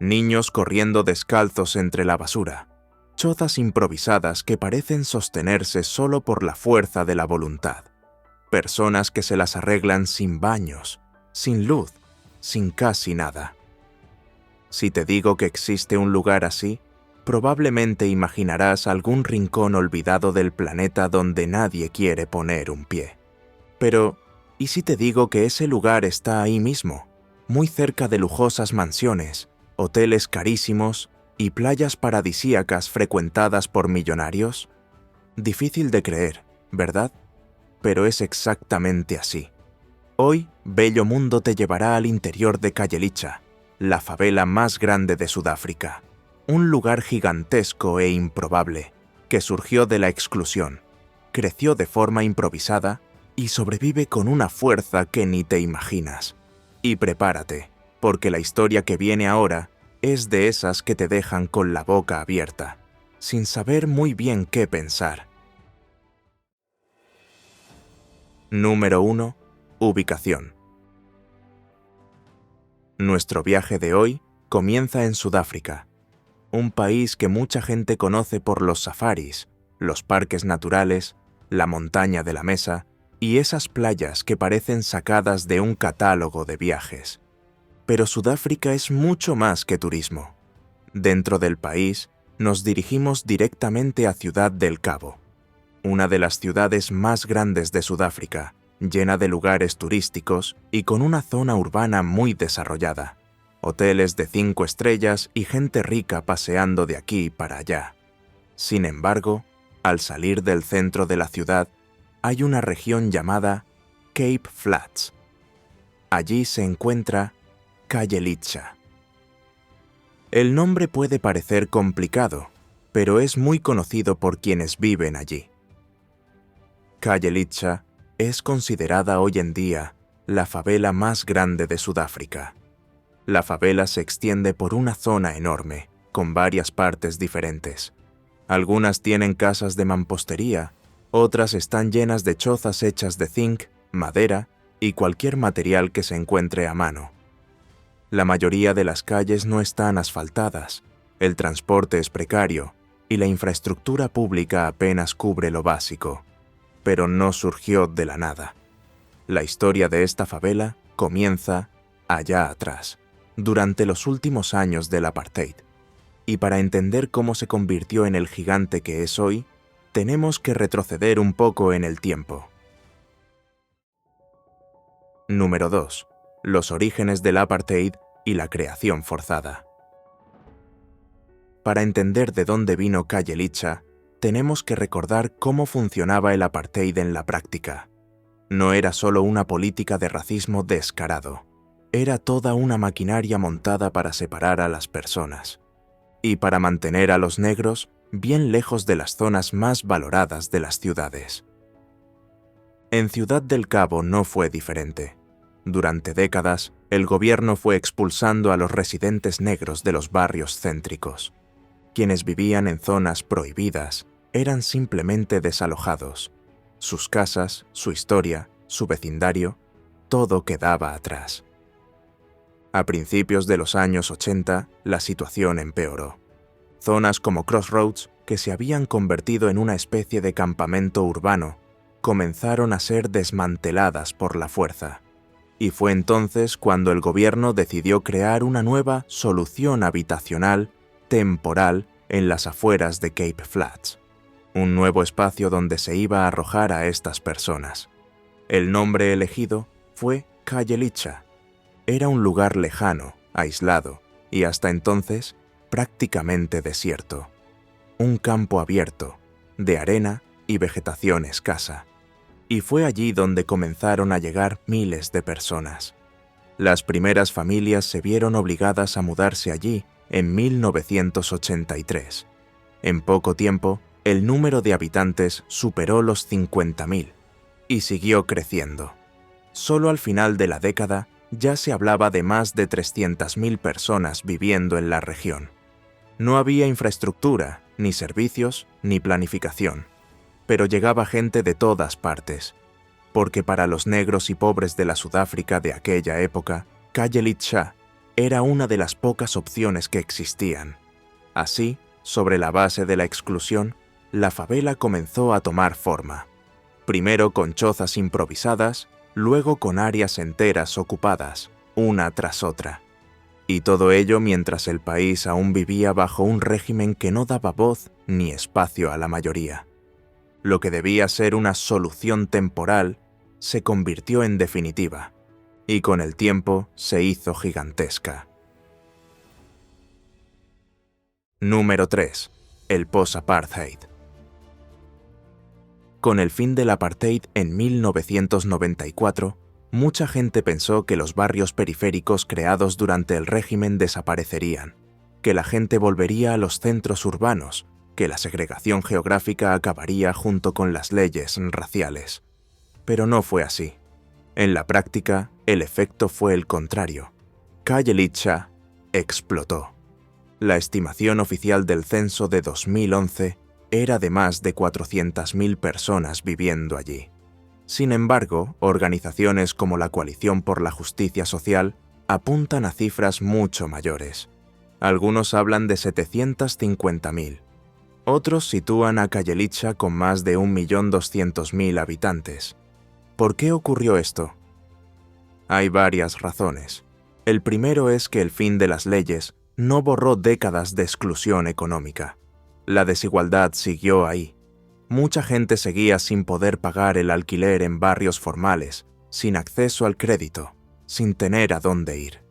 Niños corriendo descalzos entre la basura. Chozas improvisadas que parecen sostenerse solo por la fuerza de la voluntad. Personas que se las arreglan sin baños, sin luz, sin casi nada. Si te digo que existe un lugar así, probablemente imaginarás algún rincón olvidado del planeta donde nadie quiere poner un pie. Pero, ¿y si te digo que ese lugar está ahí mismo, muy cerca de lujosas mansiones, hoteles carísimos y playas paradisíacas frecuentadas por millonarios? Difícil de creer, ¿verdad? Pero es exactamente así. Hoy, Bello Mundo te llevará al interior de Khayelitsha, la favela más grande de Sudáfrica. Un lugar gigantesco e improbable, que surgió de la exclusión, creció de forma improvisada y sobrevive con una fuerza que ni te imaginas. Y prepárate, porque la historia que viene ahora es de esas que te dejan con la boca abierta, sin saber muy bien qué pensar. Número 1. Ubicación. Nuestro viaje de hoy comienza en Sudáfrica, un país que mucha gente conoce por los safaris, los parques naturales, la montaña de la mesa y esas playas que parecen sacadas de un catálogo de viajes. Pero Sudáfrica es mucho más que turismo. Dentro del país, nos dirigimos directamente a Ciudad del Cabo, una de las ciudades más grandes de Sudáfrica, llena de lugares turísticos y con una zona urbana muy desarrollada, hoteles de 5 estrellas y gente rica paseando de aquí para allá. Sin embargo, al salir del centro de la ciudad, hay una región llamada Cape Flats. Allí se encuentra Khayelitsha. El nombre puede parecer complicado, pero es muy conocido por quienes viven allí. Khayelitsha es considerada hoy en día la favela más grande de Sudáfrica. La favela se extiende por una zona enorme, con varias partes diferentes. Algunas tienen casas de mampostería, otras están llenas de chozas hechas de zinc, madera y cualquier material que se encuentre a mano. La mayoría de las calles no están asfaltadas, el transporte es precario y la infraestructura pública apenas cubre lo básico. Pero no surgió de la nada. La historia de esta favela comienza allá atrás, durante los últimos años del apartheid. Y para entender cómo se convirtió en el gigante que es hoy, tenemos que retroceder un poco en el tiempo. Número 2. Los orígenes del apartheid y la creación forzada. Para entender de dónde vino Khayelitsha, tenemos que recordar cómo funcionaba el apartheid en la práctica. No era solo una política de racismo descarado, era toda una maquinaria montada para separar a las personas y para mantener a los negros bien lejos de las zonas más valoradas de las ciudades. En Ciudad del Cabo no fue diferente. Durante décadas, el gobierno fue expulsando a los residentes negros de los barrios céntricos. Quienes vivían en zonas prohibidas eran simplemente desalojados. Sus casas, su historia, su vecindario, todo quedaba atrás. A principios de los años 80, la situación empeoró. Zonas como Crossroads, que se habían convertido en una especie de campamento urbano, comenzaron a ser desmanteladas por la fuerza. Y fue entonces cuando el gobierno decidió crear una nueva solución habitacional temporal en las afueras de Cape Flats, un nuevo espacio donde se iba a arrojar a estas personas. El nombre elegido fue Khayelitsha. Era un lugar lejano, aislado y hasta entonces prácticamente desierto. Un campo abierto, de arena y vegetación escasa. Y fue allí donde comenzaron a llegar miles de personas. Las primeras familias se vieron obligadas a mudarse allí en 1983. En poco tiempo, el número de habitantes superó los 50.000 y siguió creciendo. Solo al final de la década ya se hablaba de más de 300.000 personas viviendo en la región. No había infraestructura, ni servicios, ni planificación, pero llegaba gente de todas partes, porque para los negros y pobres de la Sudáfrica de aquella época, Khayelitsha era una de las pocas opciones que existían. Así, sobre la base de la exclusión, la favela comenzó a tomar forma. Primero con chozas improvisadas, luego con áreas enteras ocupadas, una tras otra. Y todo ello mientras el país aún vivía bajo un régimen que no daba voz ni espacio a la mayoría. Lo que debía ser una solución temporal se convirtió en definitiva, y con el tiempo se hizo gigantesca. Número 3. El post-apartheid. Con el fin del apartheid en 1994, mucha gente pensó que los barrios periféricos creados durante el régimen desaparecerían, que la gente volvería a los centros urbanos, que la segregación geográfica acabaría junto con las leyes raciales. Pero no fue así. En la práctica, el efecto fue el contrario. Khayelitsha explotó. La estimación oficial del censo de 2011 era de más de 400.000 personas viviendo allí. Sin embargo, organizaciones como la Coalición por la Justicia Social apuntan a cifras mucho mayores. Algunos hablan de 750.000. Otros sitúan a Khayelitsha con más de 1.200.000 habitantes. ¿Por qué ocurrió esto? Hay varias razones. El primero es que el fin de las leyes no borró décadas de exclusión económica. La desigualdad siguió ahí. Mucha gente seguía sin poder pagar el alquiler en barrios formales, sin acceso al crédito, sin tener a dónde ir.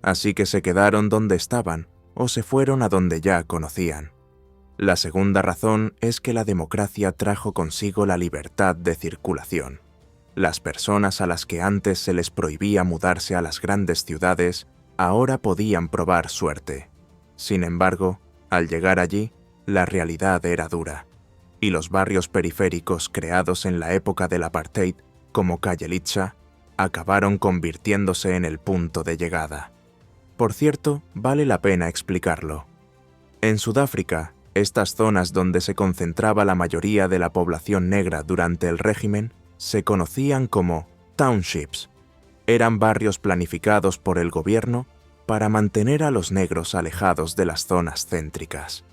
Así que se quedaron donde estaban o se fueron a donde ya conocían. La segunda razón es que la democracia trajo consigo la libertad de circulación. Las personas a las que antes se les prohibía mudarse a las grandes ciudades ahora podían probar suerte. Sin embargo, al llegar allí, la realidad era dura, y los barrios periféricos creados en la época del apartheid, como Khayelitsha, acabaron convirtiéndose en el punto de llegada. Por cierto, vale la pena explicarlo. En Sudáfrica, estas zonas donde se concentraba la mayoría de la población negra durante el régimen se conocían como townships. Eran barrios planificados por el gobierno para mantener a los negros alejados de las zonas céntricas.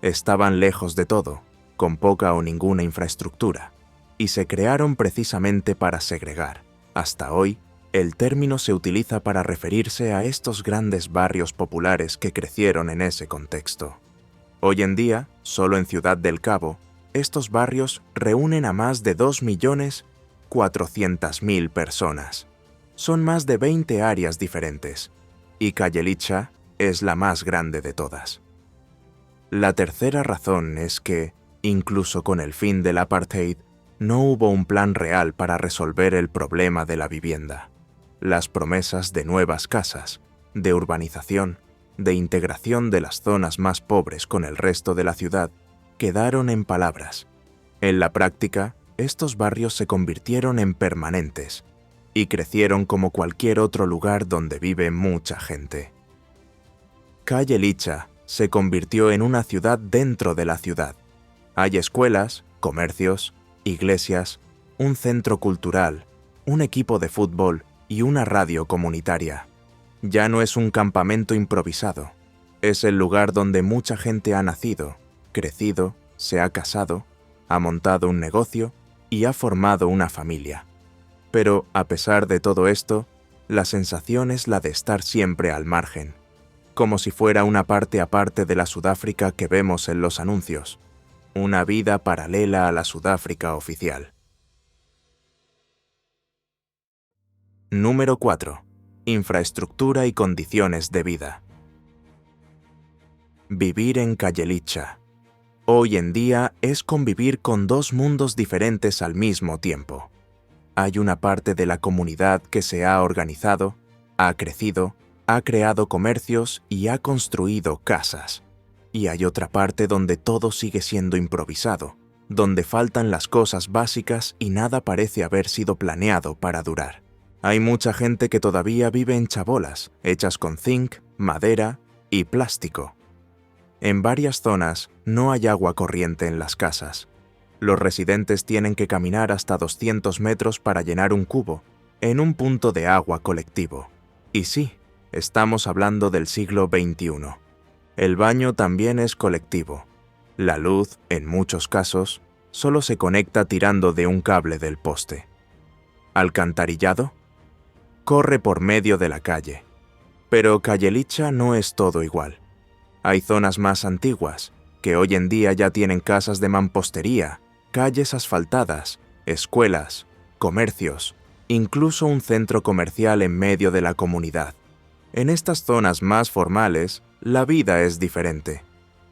Estaban lejos de todo, con poca o ninguna infraestructura, y se crearon precisamente para segregar. Hasta hoy, el término se utiliza para referirse a estos grandes barrios populares que crecieron en ese contexto. Hoy en día, solo en Ciudad del Cabo, estos barrios reúnen a más de 2.400.000 personas. Son más de 20 áreas diferentes, y Khayelitsha es la más grande de todas. La tercera razón es que, incluso con el fin del apartheid, no hubo un plan real para resolver el problema de la vivienda. Las promesas de nuevas casas, de urbanización, de integración de las zonas más pobres con el resto de la ciudad, quedaron en palabras. En la práctica, estos barrios se convirtieron en permanentes y crecieron como cualquier otro lugar donde vive mucha gente. Khayelitsha se convirtió en una ciudad dentro de la ciudad. Hay escuelas, comercios, iglesias, un centro cultural, un equipo de fútbol y una radio comunitaria. Ya no es un campamento improvisado. Es el lugar donde mucha gente ha nacido, crecido, se ha casado, ha montado un negocio y ha formado una familia. Pero, a pesar de todo esto, la sensación es la de estar siempre al margen, como si fuera una parte aparte de la Sudáfrica que vemos en los anuncios, una vida paralela a la Sudáfrica oficial. Número 4. Infraestructura y condiciones de vida. Vivir en Khayelitsha. Hoy en día es convivir con dos mundos diferentes al mismo tiempo. Hay una parte de la comunidad que se ha organizado, ha crecido, ha creado comercios y ha construido casas. Y hay otra parte donde todo sigue siendo improvisado, donde faltan las cosas básicas y nada parece haber sido planeado para durar. Hay mucha gente que todavía vive en chabolas, hechas con zinc, madera y plástico. En varias zonas no hay agua corriente en las casas. Los residentes tienen que caminar hasta 200 metros para llenar un cubo, en un punto de agua colectivo. Y sí, Estamos hablando del siglo XXI. El baño también es colectivo. La luz, en muchos casos, solo se conecta tirando de un cable del poste. ¿Alcantarillado? Corre por medio de la calle. Pero Kajelica no es todo igual. Hay zonas más antiguas, que hoy en día ya tienen casas de mampostería, calles asfaltadas, escuelas, comercios, incluso un centro comercial en medio de la comunidad. En estas zonas más formales, la vida es diferente.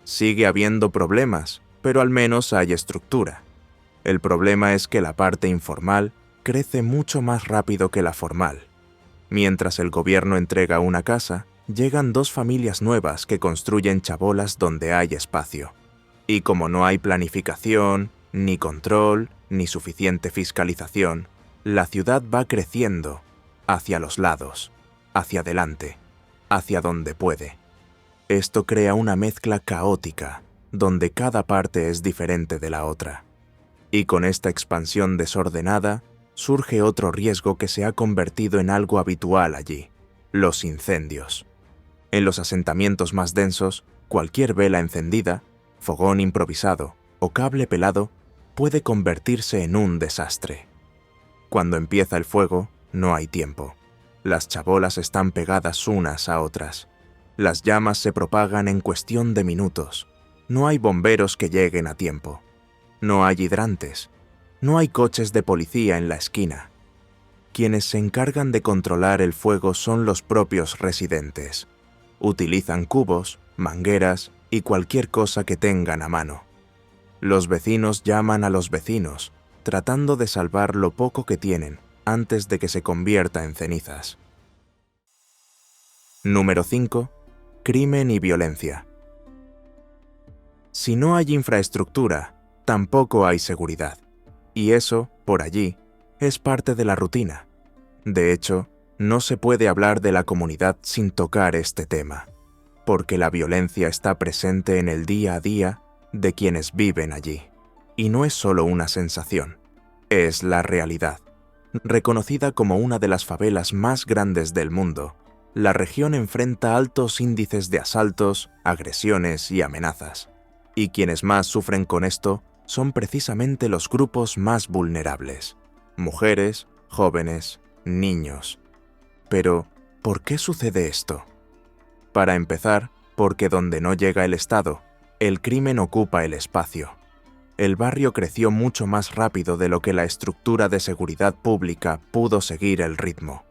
Sigue habiendo problemas, pero al menos hay estructura. El problema es que la parte informal crece mucho más rápido que la formal. Mientras el gobierno entrega una casa, llegan 2 familias nuevas que construyen chabolas donde hay espacio. Y como no hay planificación, ni control, ni suficiente fiscalización, la ciudad va creciendo hacia los lados, hacia adelante, hacia donde puede. Esto crea una mezcla caótica, donde cada parte es diferente de la otra. Y con esta expansión desordenada, surge otro riesgo que se ha convertido en algo habitual allí: los incendios. En los asentamientos más densos, cualquier vela encendida, fogón improvisado o cable pelado puede convertirse en un desastre. Cuando empieza el fuego, no hay tiempo. Las chabolas están pegadas unas a otras. Las llamas se propagan en cuestión de minutos. No hay bomberos que lleguen a tiempo. No hay hidrantes. No hay coches de policía en la esquina. Quienes se encargan de controlar el fuego son los propios residentes. Utilizan cubos, mangueras y cualquier cosa que tengan a mano. Los vecinos llaman a los vecinos, tratando de salvar lo poco que tienen antes de que se convierta en cenizas. Número 5. Crimen y violencia. Si no hay infraestructura, tampoco hay seguridad. Y eso, por allí, es parte de la rutina. De hecho, no se puede hablar de la comunidad sin tocar este tema, porque la violencia está presente en el día a día de quienes viven allí. Y no es solo una sensación, es la realidad. Reconocida como una de las favelas más grandes del mundo, la región enfrenta altos índices de asaltos, agresiones y amenazas. Y quienes más sufren con esto son precisamente los grupos más vulnerables: mujeres, jóvenes, niños. Pero, ¿por qué sucede esto? Para empezar, porque donde no llega el Estado, el crimen ocupa el espacio. El barrio creció mucho más rápido de lo que la estructura de seguridad pública pudo seguir el ritmo.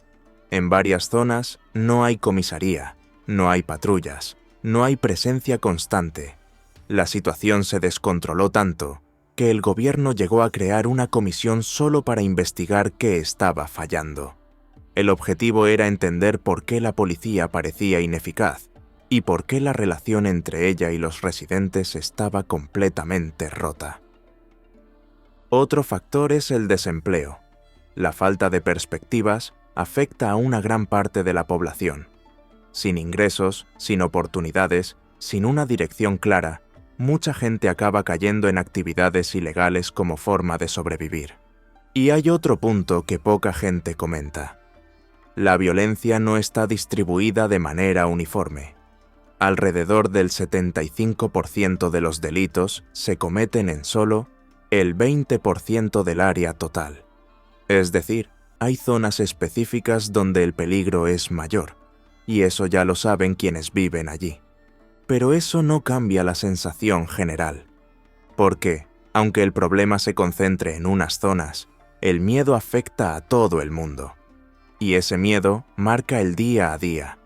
En varias zonas no hay comisaría, no hay patrullas, no hay presencia constante. La situación se descontroló tanto que el gobierno llegó a crear una comisión solo para investigar qué estaba fallando. El objetivo era entender por qué la policía parecía ineficaz y por qué la relación entre ella y los residentes estaba completamente rota. Otro factor es el desempleo. La falta de perspectivas afecta a una gran parte de la población. Sin ingresos, sin oportunidades, sin una dirección clara, mucha gente acaba cayendo en actividades ilegales como forma de sobrevivir. Y hay otro punto que poca gente comenta. La violencia no está distribuida de manera uniforme. Alrededor del 75% de los delitos se cometen en solo el 20% del área total. Es decir, hay zonas específicas donde el peligro es mayor, y eso ya lo saben quienes viven allí. Pero eso no cambia la sensación general, porque, aunque el problema se concentre en unas zonas, el miedo afecta a todo el mundo. Y ese miedo marca el día a día,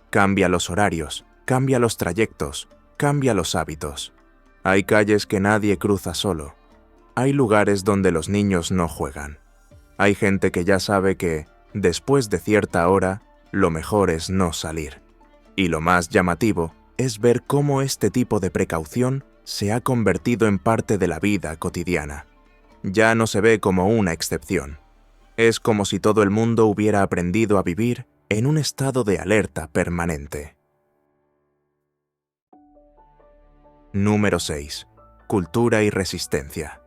cambia los horarios, cambia los trayectos, cambia los hábitos. Hay calles que nadie cruza solo. Hay lugares donde los niños no juegan. Hay gente que ya sabe que, después de cierta hora, lo mejor es no salir. Y lo más llamativo es ver cómo este tipo de precaución se ha convertido en parte de la vida cotidiana. Ya no se ve como una excepción. Es como si todo el mundo hubiera aprendido a vivir en un estado de alerta permanente. Número 6. Cultura y resistencia.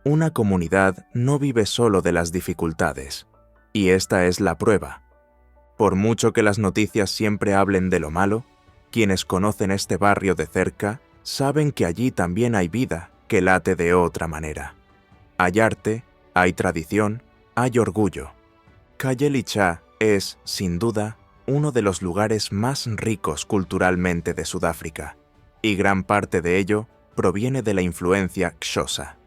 Una comunidad no vive solo de las dificultades, y esta es la prueba. Por mucho que las noticias siempre hablen de lo malo, quienes conocen este barrio de cerca saben que allí también hay vida que late de otra manera. Hay arte, hay tradición, hay orgullo. Calle Lichá es, sin duda, uno de los lugares más ricos culturalmente de Sudáfrica, y gran parte de ello proviene de la influencia Xhosa.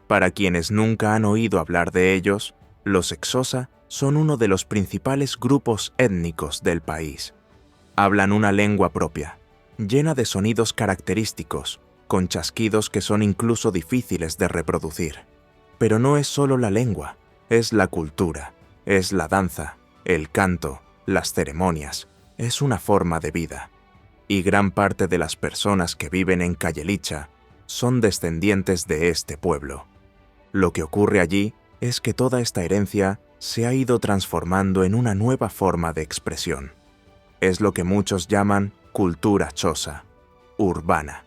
Para quienes nunca han oído hablar de ellos, los Xhosa son uno de los principales grupos étnicos del país. Hablan una lengua propia, llena de sonidos característicos, con chasquidos que son incluso difíciles de reproducir. Pero no es solo la lengua, es la cultura, es la danza, el canto, las ceremonias, es una forma de vida. Y gran parte de las personas que viven en Calle Lichá son descendientes de este pueblo. Lo que ocurre allí es que toda esta herencia se ha ido transformando en una nueva forma de expresión. Es lo que muchos llaman cultura xhosa, urbana.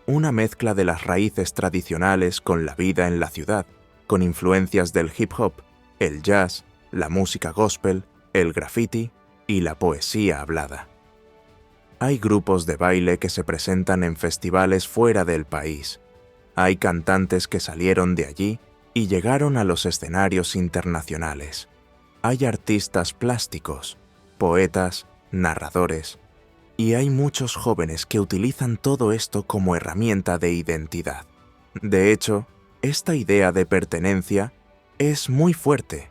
Una mezcla de las raíces tradicionales con la vida en la ciudad, con influencias del hip hop, el jazz, la música gospel, el graffiti y la poesía hablada. Hay grupos de baile que se presentan en festivales fuera del país. Hay cantantes que salieron de allí y llegaron a los escenarios internacionales. Hay artistas plásticos, poetas, narradores, y hay muchos jóvenes que utilizan todo esto como herramienta de identidad. De hecho, esta idea de pertenencia es muy fuerte.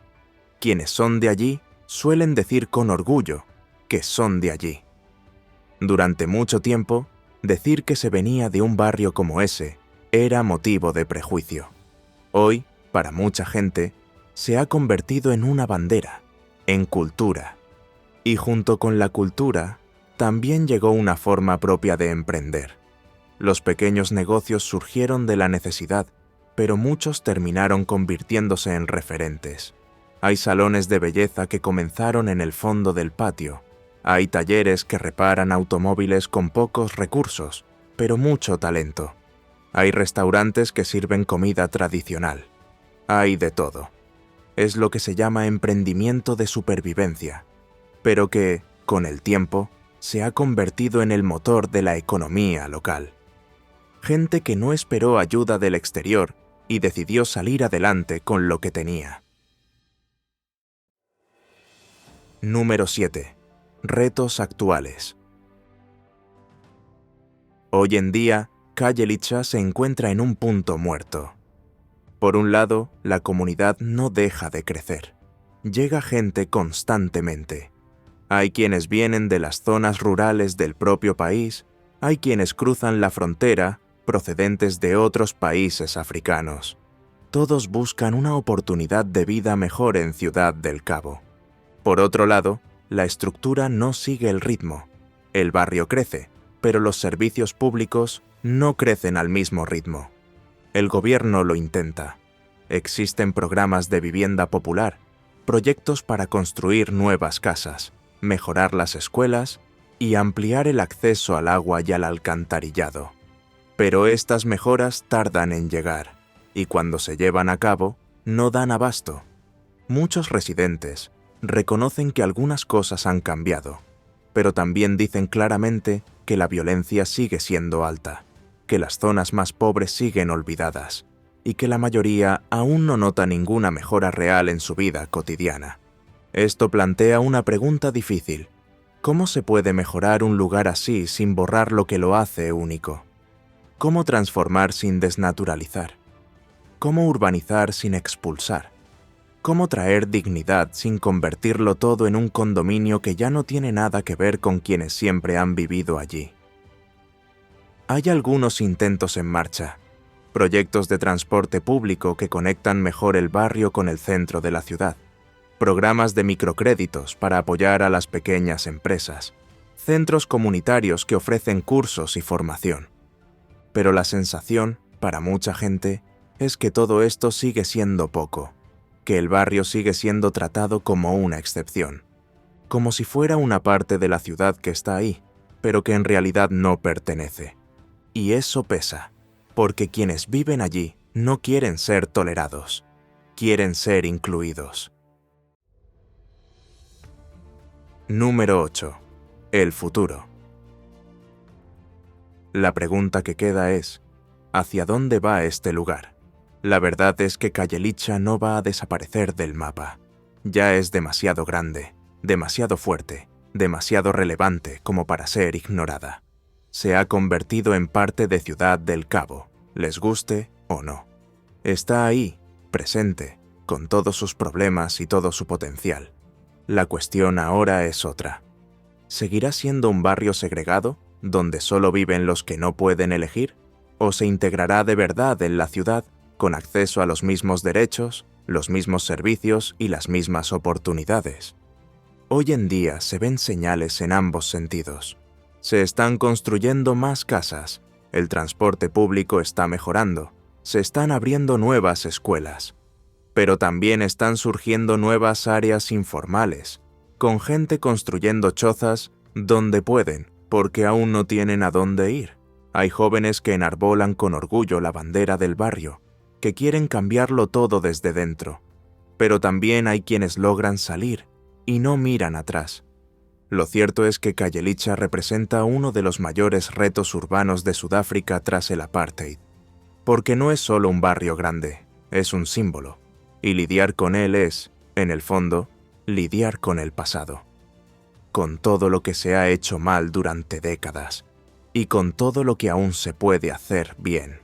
Quienes son de allí suelen decir con orgullo que son de allí. Durante mucho tiempo, decir que se venía de un barrio como ese era motivo de prejuicio. Hoy, para mucha gente, se ha convertido en una bandera, en cultura. Y junto con la cultura, también llegó una forma propia de emprender. Los pequeños negocios surgieron de la necesidad, pero muchos terminaron convirtiéndose en referentes. Hay salones de belleza que comenzaron en el fondo del patio. Hay talleres que reparan automóviles con pocos recursos, pero mucho talento. Hay restaurantes que sirven comida tradicional. Hay de todo. Es lo que se llama emprendimiento de supervivencia, pero que, con el tiempo, se ha convertido en el motor de la economía local. Gente que no esperó ayuda del exterior y decidió salir adelante con lo que tenía. Número 7. Retos actuales. Hoy en día, Calle Lichá se encuentra en un punto muerto. Por un lado, la comunidad no deja de crecer. Llega gente constantemente. Hay quienes vienen de las zonas rurales del propio país, hay quienes cruzan la frontera procedentes de otros países africanos. Todos buscan una oportunidad de vida mejor en Ciudad del Cabo. Por otro lado, la estructura no sigue el ritmo. El barrio crece, pero los servicios públicos no crecen al mismo ritmo. El gobierno lo intenta. Existen programas de vivienda popular, proyectos para construir nuevas casas, mejorar las escuelas y ampliar el acceso al agua y al alcantarillado. Pero estas mejoras tardan en llegar, y cuando se llevan a cabo, no dan abasto. Muchos residentes reconocen que algunas cosas han cambiado, pero también dicen claramente que la violencia sigue siendo alta, que las zonas más pobres siguen olvidadas, y que la mayoría aún no nota ninguna mejora real en su vida cotidiana. Esto plantea una pregunta difícil. ¿Cómo se puede mejorar un lugar así sin borrar lo que lo hace único? ¿Cómo transformar sin desnaturalizar? ¿Cómo urbanizar sin expulsar? ¿Cómo traer dignidad sin convertirlo todo en un condominio que ya no tiene nada que ver con quienes siempre han vivido allí? Hay algunos intentos en marcha. Proyectos de transporte público que conectan mejor el barrio con el centro de la ciudad. Programas de microcréditos para apoyar a las pequeñas empresas. Centros comunitarios que ofrecen cursos y formación. Pero la sensación, para mucha gente, es que todo esto sigue siendo poco, que el barrio sigue siendo tratado como una excepción, como si fuera una parte de la ciudad que está ahí, pero que en realidad no pertenece. Y eso pesa, porque quienes viven allí no quieren ser tolerados, quieren ser incluidos. Número 8. El futuro. La pregunta que queda es, ¿hacia dónde va este lugar? La verdad es que Khayelitsha no va a desaparecer del mapa. Ya es demasiado grande, demasiado fuerte, demasiado relevante como para ser ignorada. Se ha convertido en parte de Ciudad del Cabo, les guste o no. Está ahí, presente, con todos sus problemas y todo su potencial. La cuestión ahora es otra. ¿Seguirá siendo un barrio segregado, donde solo viven los que no pueden elegir? ¿O se integrará de verdad en la ciudad, con acceso a los mismos derechos, los mismos servicios y las mismas oportunidades? Hoy en día se ven señales en ambos sentidos. Se están construyendo más casas, el transporte público está mejorando, se están abriendo nuevas escuelas, pero también están surgiendo nuevas áreas informales, con gente construyendo chozas donde pueden, porque aún no tienen a dónde ir. Hay jóvenes que enarbolan con orgullo la bandera del barrio, que quieren cambiarlo todo desde dentro, pero también hay quienes logran salir y no miran atrás. Lo cierto es que Khayelitsha representa uno de los mayores retos urbanos de Sudáfrica tras el apartheid, porque no es solo un barrio grande, es un símbolo, y lidiar con él es, en el fondo, lidiar con el pasado, con todo lo que se ha hecho mal durante décadas, y con todo lo que aún se puede hacer bien.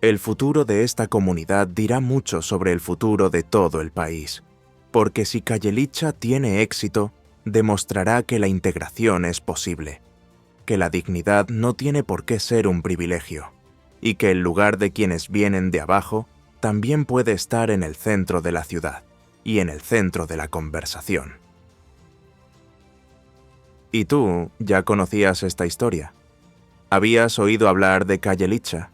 El futuro de esta comunidad dirá mucho sobre el futuro de todo el país, porque si Khayelitsha tiene éxito, demostrará que la integración es posible, que la dignidad no tiene por qué ser un privilegio, y que el lugar de quienes vienen de abajo también puede estar en el centro de la ciudad y en el centro de la conversación. ¿Y tú ya conocías esta historia? ¿Habías oído hablar de Khayelitsha?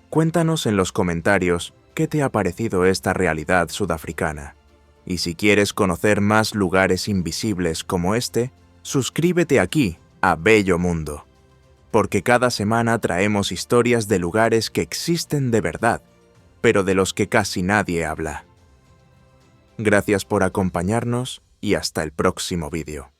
Cuéntanos en los comentarios qué te ha parecido esta realidad sudafricana. Y si quieres conocer más lugares invisibles como este, suscríbete aquí a Bello Mundo, porque cada semana traemos historias de lugares que existen de verdad, pero de los que casi nadie habla. Gracias por acompañarnos y hasta el próximo vídeo.